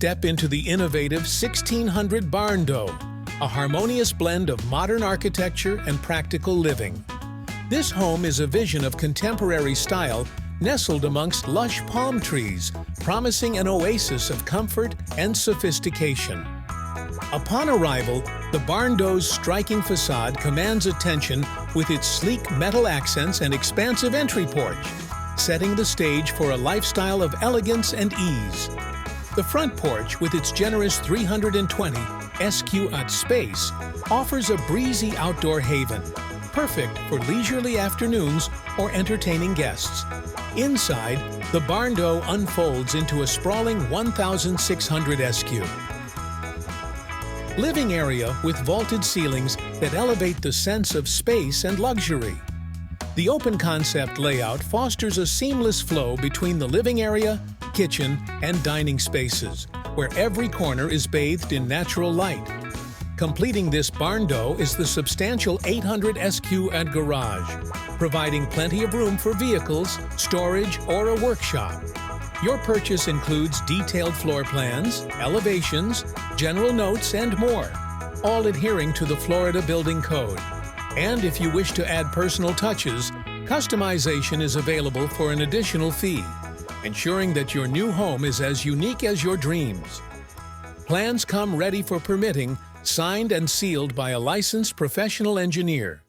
Step into the innovative 1600 Barndo, a harmonious blend of modern architecture and practical living. This home is a vision of contemporary style nestled amongst lush palm trees, promising an oasis of comfort and sophistication. Upon arrival, the Barndo's striking facade commands attention with its sleek metal accents and expansive entry porch, setting the stage for a lifestyle of elegance and ease. The front porch, with its generous 320 sq space, offers a breezy outdoor haven, perfect for leisurely afternoons or entertaining guests. Inside, the Barndo unfolds into a sprawling 1,600 sq. Living area with vaulted ceilings that elevate the sense of space and luxury. The open concept layout fosters a seamless flow between the living area, kitchen, and dining spaces, where every corner is bathed in natural light. Completing this Barndo is the substantial 800 sq and garage, providing plenty of room for vehicles, storage, or a workshop. Your purchase includes detailed floor plans, elevations, general notes, and more, all adhering to the Florida Building Code. And if you wish to add personal touches, customization is available for an additional fee, ensuring that your new home is as unique as your dreams. Plans come ready for permitting, signed and sealed by a licensed professional engineer.